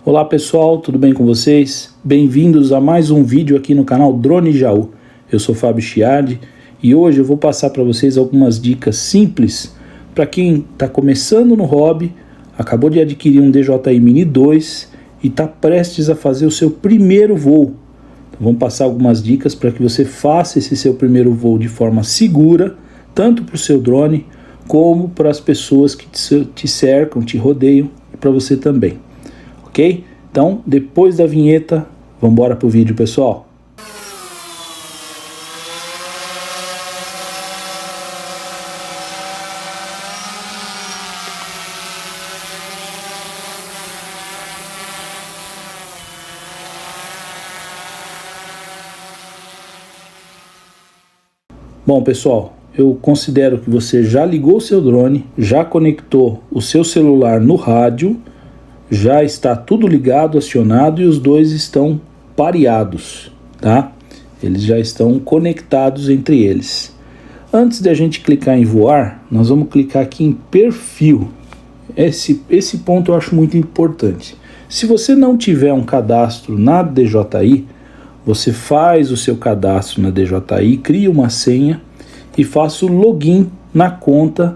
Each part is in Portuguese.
Olá pessoal, tudo bem com vocês? Bem-vindos a mais um vídeo aqui no canal Drone Jaú. Eu sou Fábio Chiardi e hoje eu vou passar para vocês algumas dicas simples para quem está começando no hobby, acabou de adquirir um DJI Mini 2 e está prestes a fazer o seu primeiro voo. Então, vamos passar algumas dicas para que você faça esse seu primeiro voo de forma segura, tanto para o seu drone como para as pessoas que te cercam, te rodeiam e para você também. Ok? Então, depois da vinheta, vamos embora para o vídeo, pessoal. Bom, pessoal, eu considero que você já ligou o seu drone, já conectou o seu celular no rádio, já está tudo ligado, acionado e os dois estão pareados, tá? Eles já estão conectados entre eles. Antes de a gente clicar em voar, nós vamos clicar aqui em perfil. Esse ponto eu acho muito importante. Se você não tiver um cadastro na DJI, você faz o seu cadastro na DJI, cria uma senha e faça o login na conta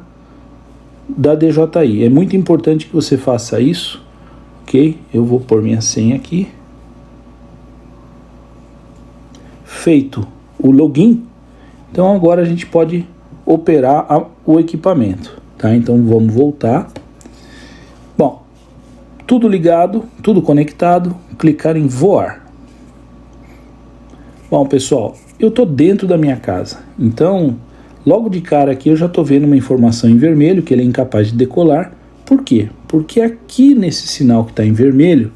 da DJI. É muito importante que você faça isso, ok? Eu vou pôr minha senha aqui. Feito o login, então agora a gente pode operar o equipamento, tá? Então vamos voltar. Bom, tudo ligado, tudo conectado, clicar em voar. Bom, pessoal, eu estou dentro da minha casa, então logo de cara aqui eu já estou vendo uma informação em vermelho, que ele é incapaz de decolar. Por quê? Porque aqui nesse sinal que está em vermelho,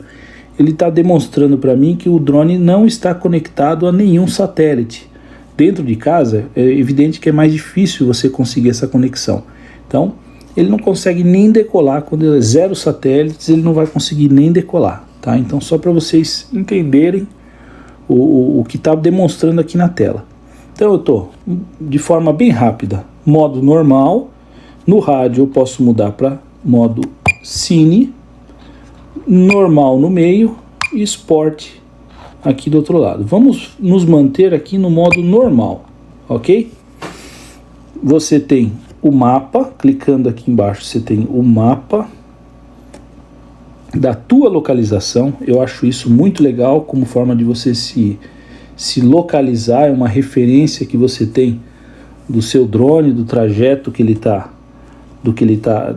ele está demonstrando para mim que o drone não está conectado a nenhum satélite. Dentro de casa é evidente que é mais difícil você conseguir essa conexão. Então ele não consegue nem decolar, quando é 0 satélites ele não vai conseguir nem decolar, tá? Então só para vocês entenderem o que está demonstrando aqui na tela. Então eu estou de forma bem rápida, modo normal. No rádio eu posso mudar para modo Cine, normal no meio e Sport aqui do outro lado. Vamos nos manter aqui no modo normal, ok? Você tem o mapa, clicando aqui embaixo você tem o mapa da tua localização. Eu acho isso muito legal como forma de você se localizar, é uma referência que você tem do seu drone, do trajeto que ele está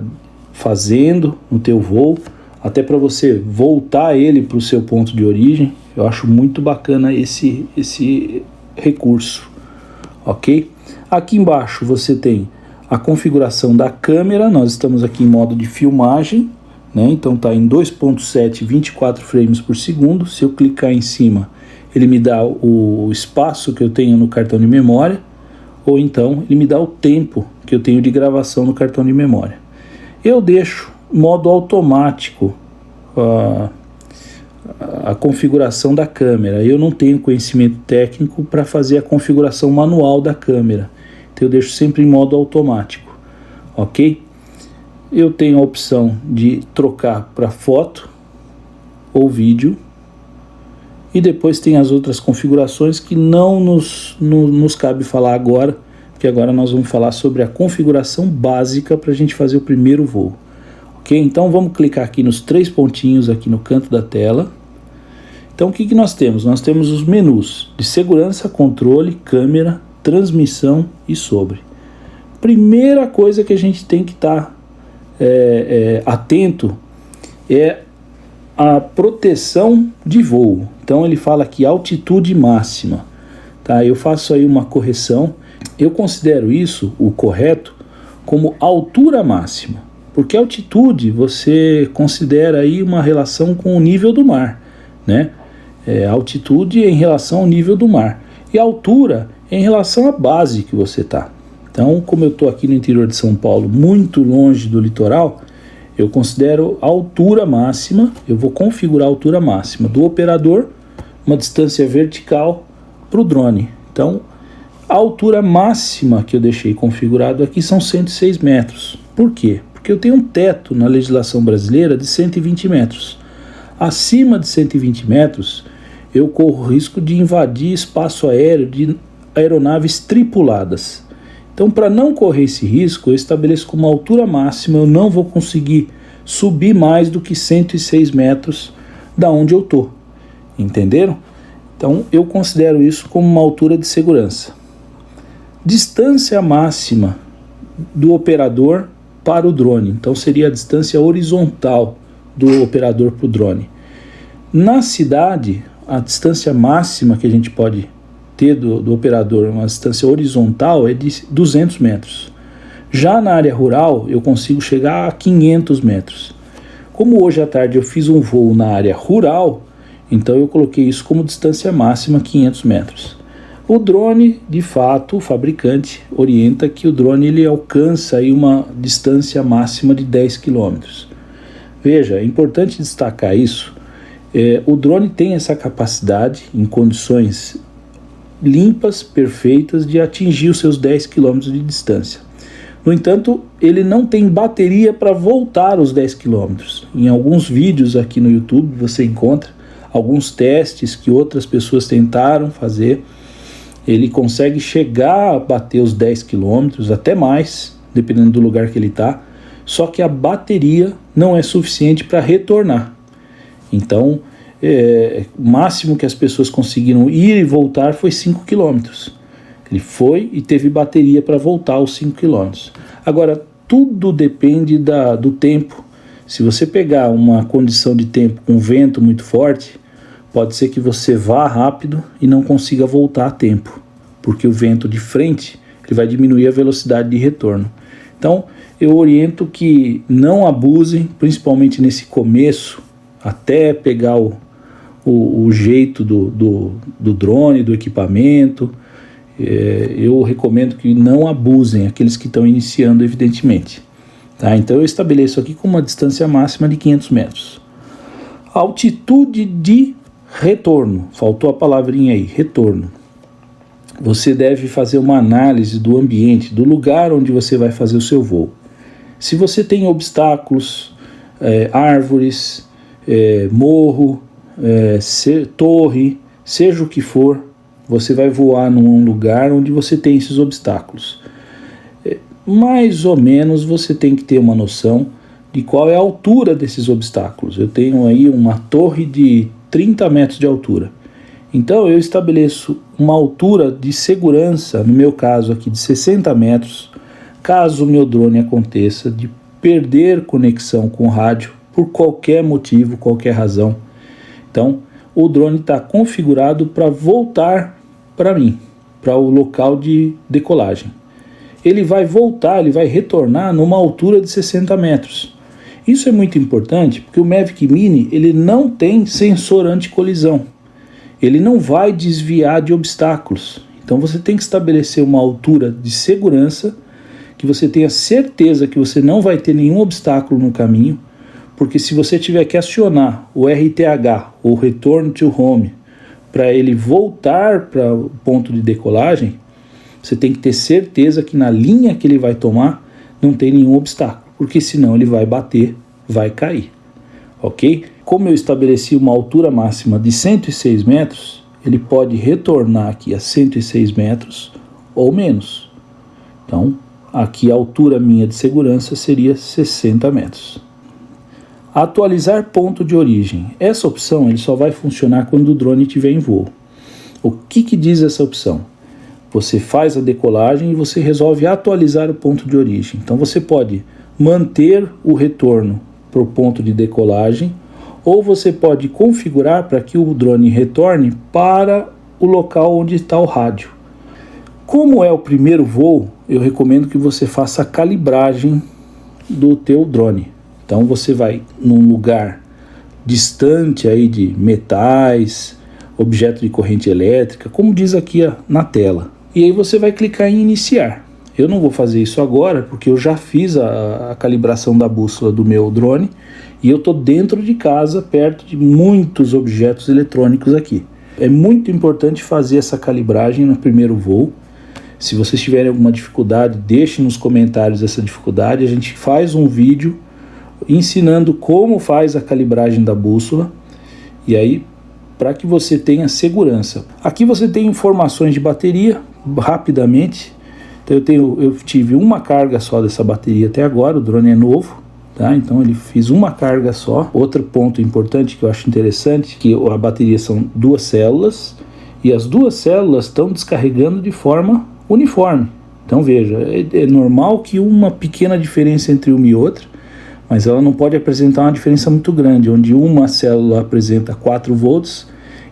fazendo no teu voo, até para você voltar ele para o seu ponto de origem. Eu acho muito bacana esse recurso, ok? Aqui embaixo você tem a configuração da câmera. Nós estamos aqui em modo de filmagem, né? Então está em 2.7, 24 frames por segundo. Se eu clicar em cima, ele me dá o espaço que eu tenho no cartão de memória, ou então ele me dá o tempo que eu tenho de gravação no cartão de memória. Eu deixo modo automático a configuração da câmera. Eu não tenho conhecimento técnico para fazer a configuração manual da câmera, então eu deixo sempre em modo automático, ok? Eu tenho a opção de trocar para foto ou vídeo, e depois tem as outras configurações que não nos cabe falar agora, porque agora nós vamos falar sobre a configuração básica para a gente fazer o primeiro voo, ok? Então vamos clicar aqui nos 3 pontinhos aqui no canto da tela. Então o que nós temos? Nós temos os menus de segurança, controle, câmera, transmissão e sobre. Primeira coisa que a gente tem que estar atento é a proteção de voo. Então ele fala aqui altitude máxima, tá? Eu faço aí uma correção. Eu considero isso, o correto, como altura máxima, porque altitude você considera aí uma relação com o nível do mar, né? Altitude é em relação ao nível do mar e altura é em relação à base que você está. Então, como eu estou aqui no interior de São Paulo, muito longe do litoral, eu considero a altura máxima. Eu vou configurar a altura máxima do operador, uma distância vertical para o drone. Então, a altura máxima que eu deixei configurado aqui são 106 metros. Por quê? Porque eu tenho um teto na legislação brasileira de 120 metros. Acima de 120 metros, eu corro risco de invadir espaço aéreo de aeronaves tripuladas. Então, para não correr esse risco, eu estabeleço como altura máxima, eu não vou conseguir subir mais do que 106 metros da onde eu estou. Entenderam? Então, eu considero isso como uma altura de segurança. Distância máxima do operador para o drone. Então, seria a distância horizontal do operador para o drone. Na cidade, a distância máxima que a gente pode ter do operador, uma distância horizontal, é de 200 metros. Já na área rural, eu consigo chegar a 500 metros. Como hoje à tarde eu fiz um voo na área rural, então eu coloquei isso como distância máxima 500 metros. O drone, de fato, o fabricante orienta que o drone ele alcança aí uma distância máxima de 10 km. Veja, é importante destacar isso. O drone tem essa capacidade, em condições limpas, perfeitas, de atingir os seus 10 km de distância. No entanto, ele não tem bateria para voltar os 10 km. Em alguns vídeos aqui no YouTube você encontra alguns testes que outras pessoas tentaram fazer. Ele consegue chegar a bater os 10 km, até mais, dependendo do lugar que ele está, só que a bateria não é suficiente para retornar. Então, o máximo que as pessoas conseguiram ir e voltar foi 5 km. Ele foi e teve bateria para voltar os 5 km. Agora, tudo depende do tempo. Se você pegar uma condição de tempo com vento muito forte, pode ser que você vá rápido e não consiga voltar a tempo, porque o vento de frente ele vai diminuir a velocidade de retorno. Então, eu oriento que não abusem, principalmente nesse começo, até pegar o jeito do drone, do equipamento. Eu recomendo que não abusem, aqueles que estão iniciando, evidentemente. Tá? Então eu estabeleço aqui com uma distância máxima de 500 metros. Altitude de retorno, faltou a palavrinha aí, retorno. Você deve fazer uma análise do ambiente, do lugar onde você vai fazer o seu voo. Se você tem obstáculos, árvores, morro, torre, seja o que for, você vai voar num lugar onde você tem esses obstáculos. Mais ou menos você tem que ter uma noção de qual é a altura desses obstáculos. Eu tenho aí uma torre de 30 metros de altura. Então eu estabeleço uma altura de segurança, no meu caso aqui de 60 metros, caso o meu drone aconteça de perder conexão com o rádio por qualquer motivo, qualquer razão. Então o drone está configurado para voltar para mim, para o local de decolagem. Ele vai voltar, ele vai retornar numa altura de 60 metros. Isso é muito importante porque o Mavic Mini ele não tem sensor anti-colisão. Ele não vai desviar de obstáculos. Então você tem que estabelecer uma altura de segurança que você tenha certeza que você não vai ter nenhum obstáculo no caminho, porque se você tiver que acionar o RTH, ou Return to Home, para ele voltar para o ponto de decolagem, você tem que ter certeza que na linha que ele vai tomar não tem nenhum obstáculo, porque senão ele vai bater, vai cair, ok? Como eu estabeleci uma altura máxima de 106 metros, ele pode retornar aqui a 106 metros ou menos. Então, aqui a altura minha de segurança seria 60 metros. Atualizar ponto de origem. Essa opção ele só vai funcionar quando o drone estiver em voo. O que diz essa opção? Você faz a decolagem e você resolve atualizar o ponto de origem. Então você pode manter o retorno para o ponto de decolagem, ou você pode configurar para que o drone retorne para o local onde está o rádio. Como é o primeiro voo, eu recomendo que você faça a calibragem do teu drone. Então você vai num lugar distante aí de metais, objeto de corrente elétrica, como diz aqui na tela. E aí você vai clicar em iniciar. Eu não vou fazer isso agora porque eu já fiz a calibração da bússola do meu drone e eu estou dentro de casa, perto de muitos objetos eletrônicos aqui. É muito importante fazer essa calibragem no primeiro voo. Se vocês tiverem alguma dificuldade, deixem nos comentários essa dificuldade. A gente faz um vídeo ensinando como faz a calibragem da bússola. E aí, para que você tenha segurança. Aqui você tem informações de bateria, rapidamente. Então eu tive uma carga só dessa bateria até agora, o drone é novo, tá? Então ele fiz uma carga só. Outro ponto importante que eu acho interessante, que a bateria são 2 células, e as 2 células estão descarregando de forma uniforme. Então veja, é normal que uma pequena diferença entre uma e outra, mas ela não pode apresentar uma diferença muito grande, onde uma célula apresenta 4 volts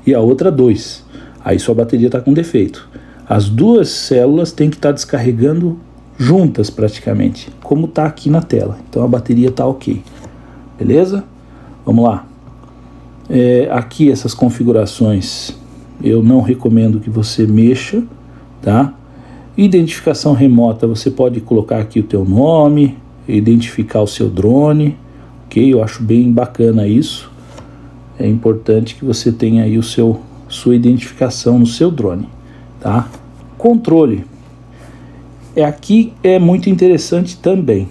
e a outra 2. Aí sua bateria está com defeito. As 2 células têm que estar descarregando juntas praticamente, como está aqui na tela. Então a bateria está ok. Beleza? Vamos lá. Aqui essas configurações eu não recomendo que você mexa, tá? Identificação remota, você pode colocar aqui o teu nome, identificar o seu drone, ok? Eu acho bem bacana isso. É importante que você tenha aí sua identificação no seu drone, tá? Controle. Aqui é muito interessante também.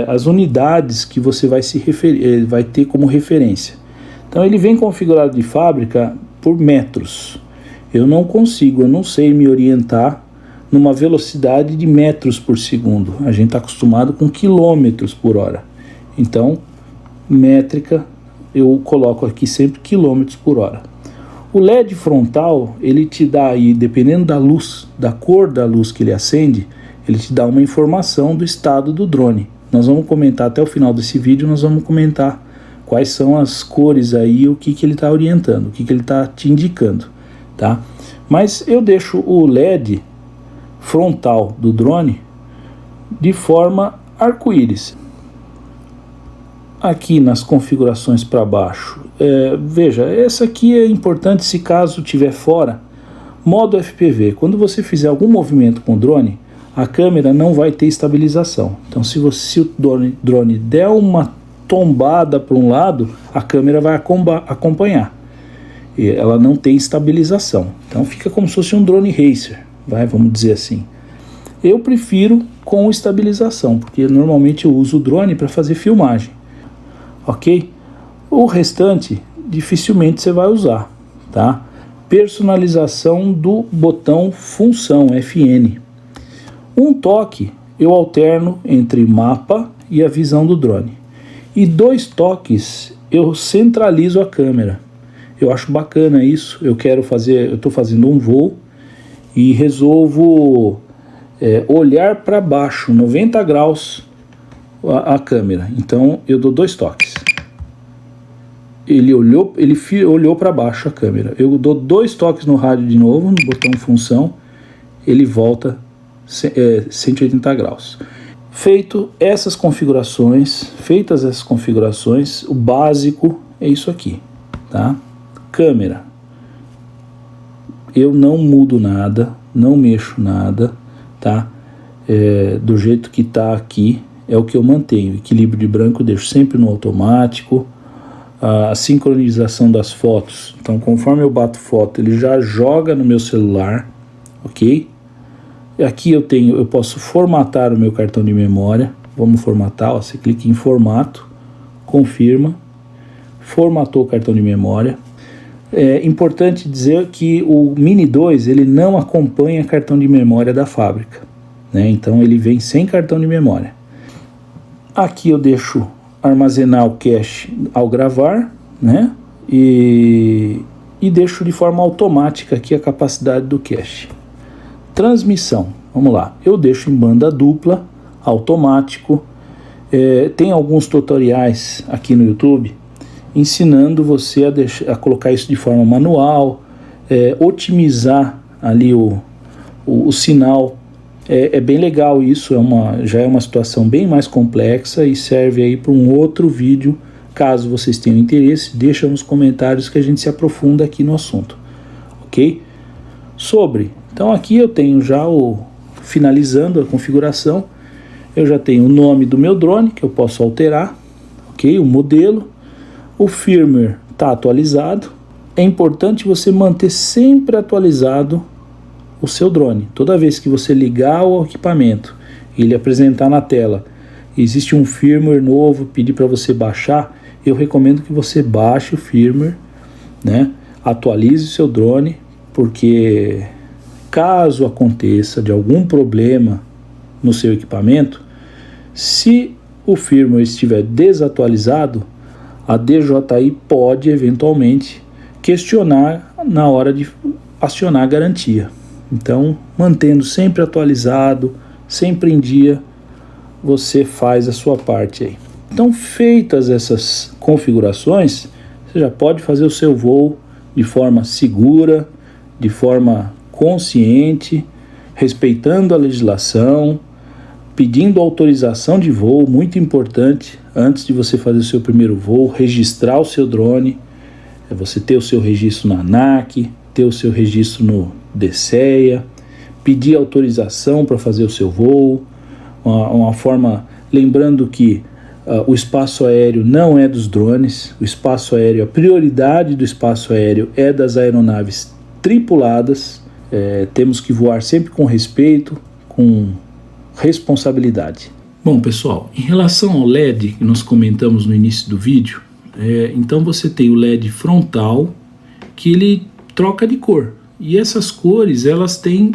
As unidades que você vai ter como referência. Então ele vem configurado de fábrica por metros. Eu não sei me orientar numa velocidade de metros por segundo. A gente está acostumado com quilômetros por hora. Então, métrica, eu coloco aqui sempre quilômetros por hora. O LED frontal, ele te dá aí, dependendo da luz, da cor da luz que ele acende, ele te dá uma informação do estado do drone. Nós vamos comentar até o final desse vídeo, nós vamos comentar quais são as cores aí, o que ele está orientando, o que ele está te indicando, tá? Mas eu deixo o LED frontal do drone de forma arco-íris. Aqui nas configurações para baixo, veja, essa aqui é importante se caso estiver fora. Modo FPV, quando você fizer algum movimento com o drone, a câmera não vai ter estabilização. Então se o drone der uma tombada para um lado, a câmera vai acompanhar. E ela não tem estabilização. Então fica como se fosse um drone racer, vamos dizer assim. Eu prefiro com estabilização, porque normalmente eu uso o drone para fazer filmagem. Ok? O restante dificilmente você vai usar, tá? Personalização do botão função FN. Um toque eu alterno entre mapa e a visão do drone. E 2 toques eu centralizo a câmera. Eu acho bacana isso. Eu estou fazendo um voo e resolvo olhar para baixo, 90 graus a câmera. Então eu dou 2 toques. Ele olhou para baixo a câmera. Eu dou 2 toques no rádio de novo, no botão função, ele volta 180 graus. Feitas essas configurações, o básico é isso aqui, tá? Câmera. Eu não mudo nada, não mexo nada, tá? Do jeito que tá aqui é o que eu mantenho. Equilíbrio de branco eu deixo sempre no automático. A sincronização das fotos, então conforme eu bato foto ele já joga no meu celular, ok? E aqui eu posso formatar o meu cartão de memória. Vamos formatar, ó, você clica em formato, confirma, formatou o cartão de memória. É importante dizer que o Mini 2 ele não acompanha cartão de memória da fábrica, né? Então ele vem sem cartão de memória. Aqui eu deixo armazenar o cache ao gravar, né? E deixo de forma automática aqui a capacidade do cache. Transmissão, vamos lá, eu deixo em banda dupla, automático. Tem alguns tutoriais aqui no YouTube ensinando você a colocar isso de forma manual, otimizar ali o sinal. É bem legal isso, já é uma situação bem mais complexa e serve aí para um outro vídeo. Caso vocês tenham interesse, deixa nos comentários que a gente se aprofunda aqui no assunto, ok? Então aqui eu tenho já finalizando a configuração, eu já tenho o nome do meu drone, que eu posso alterar, ok? O modelo, o firmware está atualizado. É importante você manter sempre atualizado o seu drone. Toda vez que você ligar o equipamento e ele apresentar na tela, existe um firmware novo, pedir para você baixar, eu recomendo que você baixe o firmware né? Atualize o seu drone, porque caso aconteça de algum problema no seu equipamento, se o firmware estiver desatualizado, a DJI pode eventualmente questionar na hora de acionar a garantia. Então, mantendo sempre atualizado, sempre em dia, você faz a sua parte aí. Então, feitas essas configurações, você já pode fazer o seu voo de forma segura, de forma consciente, respeitando a legislação, pedindo autorização de voo, muito importante, antes de você fazer o seu primeiro voo, registrar o seu drone, você ter o seu registro na ANAC, ter o seu registro no DSEA, pedir autorização para fazer o seu voo, uma forma, lembrando que o espaço aéreo não é dos drones, o espaço aéreo, a prioridade do espaço aéreo é das aeronaves tripuladas, temos que voar sempre com respeito, com responsabilidade. Bom, pessoal, em relação ao LED que nós comentamos no início do vídeo, então você tem o LED frontal, que ele troca de cor, e essas cores elas têm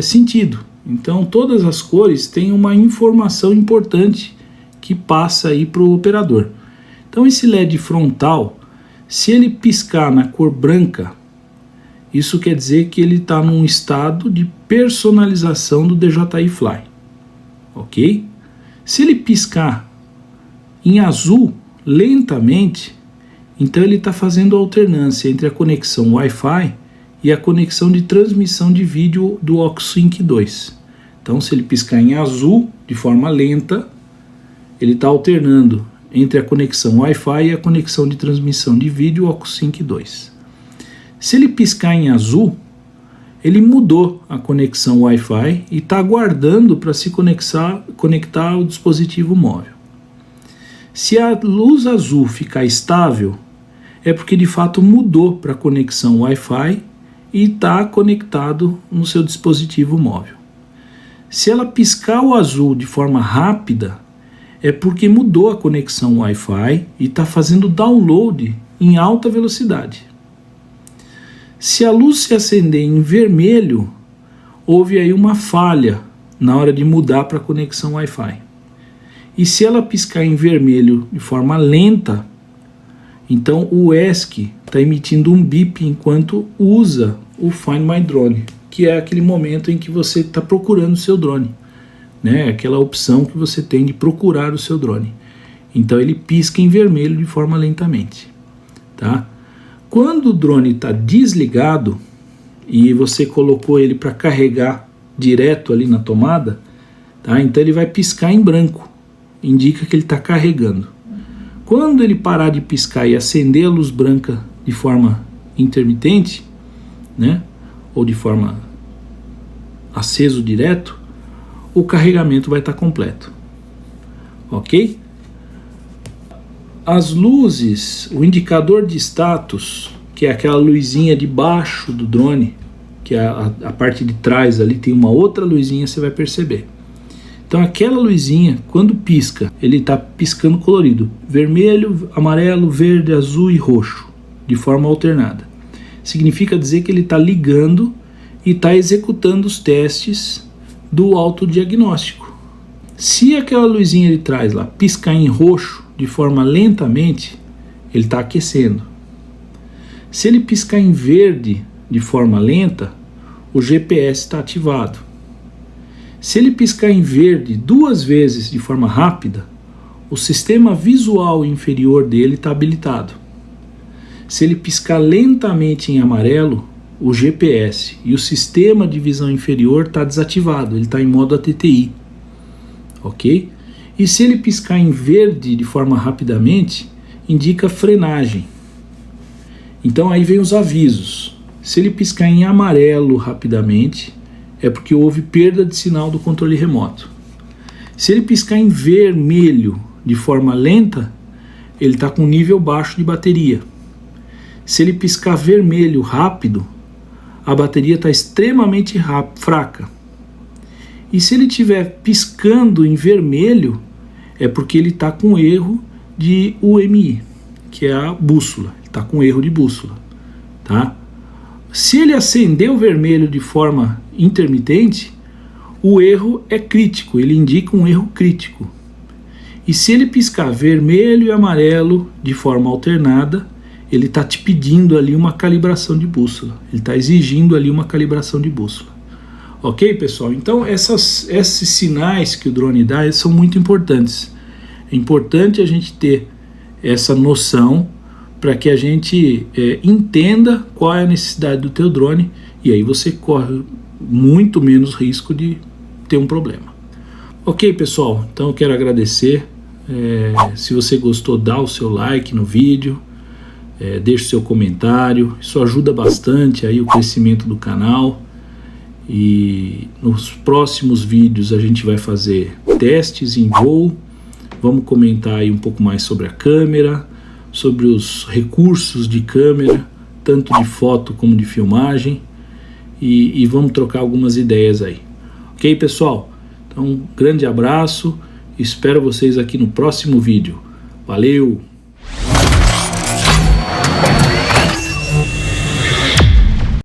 sentido. Então todas as cores têm uma informação importante que passa aí para o operador. Então esse LED frontal, se ele piscar na cor branca, isso quer dizer que ele está num estado de personalização do DJI Fly, ok? Se ele piscar em azul lentamente, então ele está fazendo alternância entre a conexão Wi-Fi e a conexão de transmissão de vídeo do OcuSync 2. Então, se ele piscar em azul de forma lenta, ele está alternando entre a conexão Wi-Fi e a conexão de transmissão de vídeo OcuSync 2. Se ele piscar em azul, ele mudou a conexão Wi-Fi e está aguardando para se conectar ao dispositivo móvel. Se a luz azul ficar estável, é porque de fato mudou para a conexão Wi-Fi e está conectado no seu dispositivo móvel. Se ela piscar o azul de forma rápida, é porque mudou a conexão Wi-Fi e está fazendo download em alta velocidade. Se a luz se acender em vermelho, houve aí uma falha na hora de mudar para a conexão Wi-Fi. E se ela piscar em vermelho de forma lenta, então o ESC está emitindo um bip enquanto usa o Find My Drone, que é aquele momento em que você está procurando o seu drone, né? Aquela opção que você tem de procurar o seu drone. Então ele pisca em vermelho de forma lentamente, tá? Quando o drone está desligado e você colocou ele para carregar direto ali na tomada, tá? Então ele vai piscar em branco, indica que ele está carregando. Quando ele parar de piscar e acender a luz branca de forma intermitente, né, ou de forma aceso direto, o carregamento vai estar completo, ok? As luzes, o indicador de status, que é aquela luzinha debaixo do drone, que é a parte de trás ali tem uma outra luzinha, você vai perceber. Então aquela luzinha, quando pisca, ele está piscando colorido, vermelho, amarelo, verde, azul e roxo, de forma alternada. Significa dizer que ele está ligando e está executando os testes do autodiagnóstico. Se aquela luzinha de trás lá piscar em roxo de forma lentamente, ele está aquecendo. Se ele piscar em verde de forma lenta, o GPS está ativado. Se ele piscar em verde 2 vezes de forma rápida, o sistema visual inferior dele está habilitado. Se ele piscar lentamente em amarelo, o GPS e o sistema de visão inferior está desativado, ele está em modo ATTI, ok? E se ele piscar em verde de forma rapidamente, indica frenagem. Então aí vem os avisos. Se ele piscar em amarelo rapidamente, é porque houve perda de sinal do controle remoto. Se ele piscar em vermelho de forma lenta, ele está com nível baixo de bateria. Se ele piscar vermelho rápido, a bateria está extremamente fraca. E se ele estiver piscando em vermelho, é porque ele está com erro de UMI, que é a bússola. Ele está com erro de bússola. tá? Se ele acender o vermelho de forma intermitente, o erro é crítico, ele indica um erro crítico. E se ele piscar vermelho e amarelo de forma alternada, ele está te pedindo ali uma calibração de bússola, ele está exigindo ali uma calibração de bússola. Ok, pessoal? Então esses sinais que o drone dá são muito importantes. É importante a gente ter essa noção para que a gente entenda qual é a necessidade do teu drone, e aí você corre muito menos risco de ter um problema. Ok, pessoal? Então eu quero agradecer. Se você gostou, dá o seu like no vídeo, deixe o seu comentário, isso ajuda bastante aí o crescimento do canal. E nos próximos vídeos a gente vai fazer testes em voo, vamos comentar aí um pouco mais sobre a câmera, sobre os recursos de câmera, tanto de foto como de filmagem, e vamos trocar algumas ideias aí. Ok, pessoal? Então, um grande abraço, espero vocês aqui no próximo vídeo. Valeu!